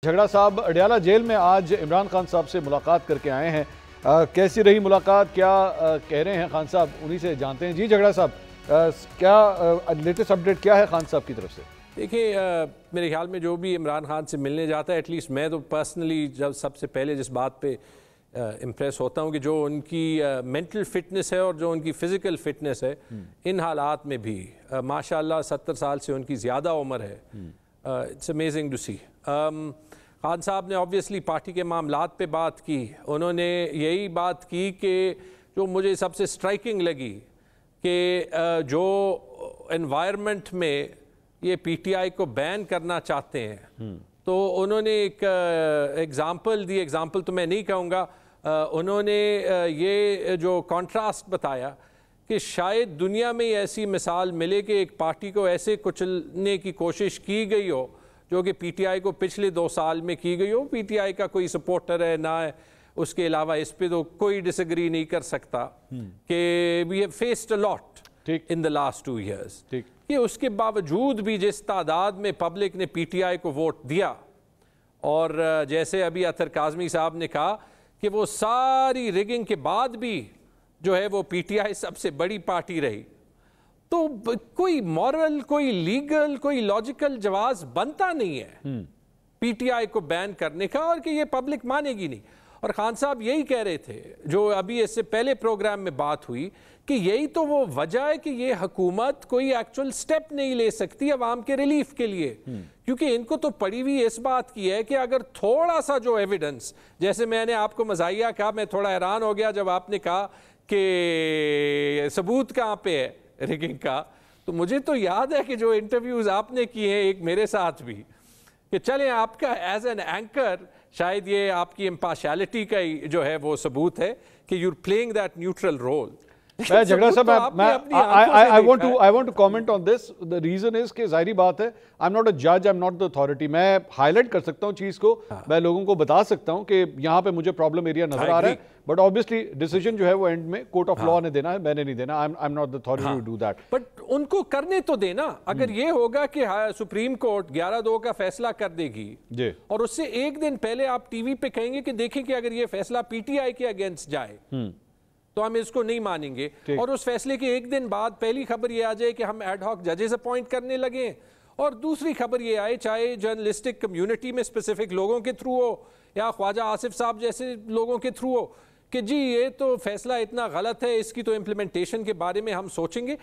جھگڑا صاحب اڈیالہ جیل میں آج عمران خان صاحب سے ملاقات کر کے آئے ہیں. کیسی رہی ملاقات؟ کیا کہہ رہے ہیں خان صاحب؟ انہی سے جانتے ہیں. جی جھگڑا صاحب، کیا لیٹسٹ اپڈیٹ کیا ہے خان صاحب کی طرف سے؟ دیکھیں، میرے خیال میں جو بھی عمران خان سے ملنے جاتا ہے، ایٹ لیسٹ میں تو پرسنلی جب سب سے پہلے جس بات پہ امپریس ہوتا ہوں کہ جو ان کی مینٹل فٹنس ہے اور جو ان کی فزیکل فٹنس ہے، ان حالات میں بھی ماشاءاللہ 70 سال سے ان کی زیادہ عمر ہے. اٹس امیزنگ ٹو سی. خان صاحب نے آبویسلی پارٹی کے معاملات پہ بات کی. انہوں نے یہی بات کی کہ جو مجھے سب سے سٹرائکنگ لگی کہ جو انوائرمنٹ میں یہ پی ٹی آئی کو بین کرنا چاہتے ہیں، تو انہوں نے ایک ایگزامپل دی. ایگزامپل تو میں نہیں کہوں گا، انہوں نے یہ جو کانٹراسٹ بتایا کہ شاید دنیا میں ایسی مثال ملے کہ ایک پارٹی کو ایسے کچلنے کی کوشش کی گئی ہو جو کہ پی ٹی آئی کو پچھلے 2 سال میں کی گئی ہو. پی ٹی آئی کا کوئی سپورٹر ہے نہ ہے، اس کے علاوہ اس پہ تو کوئی ڈس ایگری نہیں کر سکتا کہ we have faced a lot in the last 2 years. کہ اس کے باوجود بھی جس تعداد میں پبلک نے پی ٹی آئی کو ووٹ دیا، اور جیسے ابھی اطہر کاظمی صاحب نے کہا کہ وہ ساری ریگنگ کے بعد بھی جو ہے وہ پی ٹی آئی سب سے بڑی پارٹی رہی، تو کوئی مورل، کوئی لیگل، کوئی لاجیکل جواز بنتا نہیں ہے پی ٹی آئی کو بین کرنے کا، اور کہ یہ پبلک مانے گی نہیں. اور خان صاحب یہی کہہ رہے تھے جو ابھی اس سے پہلے پروگرام میں بات ہوئی کہ یہی تو وہ وجہ ہے کہ یہ حکومت کوئی ایکچول سٹیپ نہیں لے سکتی عوام کے ریلیف کے لیے، کیونکہ ان کو تو پڑی ہوئی اس بات کی ہے کہ اگر تھوڑا سا جو ایویڈنس، جیسے میں نے آپ کو مزاحیہ کہا، میں تھوڑا حیران ہو گیا جب آپ نے کہا کہ ثبوت کہاں پہ ہے ریگنگ کا. تو مجھے تو یاد ہے کہ جو انٹرویوز آپ نے کیے ہیں ایک میرے ساتھ بھی، کہ چلیں آپ کا ایز این اینکر شاید یہ آپ کی امپارشیلٹی کا جو ہے وہ ثبوت ہے کہ you are playing that neutral role. میں جھگڑا صاحب، I want to comment on this. The reason is کہ ظاہری بات ہے I'm not a judge, I'm not the authority. میں ہائی لائٹ کر سکتا ہوں چیز کو، میں لوگوں کو بتا سکتا ہوں کہ یہاں پہ مجھے پرابلم ایریا نظر آ رہا ہے، بٹ obviously ڈیسیجن جو ہے وہ اینڈ میں کورٹ آف لاء نے دینا ہے، میں نے نہیں دینا. I'm not the authority to do that. But in کو کرنے تو دینا. اگر یہ ہوگا کہ سپریم کورٹ 11-2 کا فیصلہ کر دے گی اور اس سے ایک دن پہلے آپ ٹی وی پہ کہیں گے کہ دیکھیں کہ اگر یہ فیصلہ پی ٹی آئی کے اگینسٹ جائے تو ہم اس کو نہیں مانیں گے، اور اس فیصلے کے ایک دن بعد پہلی خبر یہ آ جائے کہ ہم ایڈ ہاک ججز اپوائنٹ کرنے لگے، اور دوسری خبر یہ آئے چاہے جرنلسٹک کمیونٹی میں اسپیسیفک لوگوں کے تھرو ہو یا خواجہ آصف صاحب جیسے لوگوں کے تھرو ہو، کہ جی یہ تو فیصلہ اتنا غلط ہے، اس کی تو امپلیمنٹیشن کے بارے میں ہم سوچیں گے.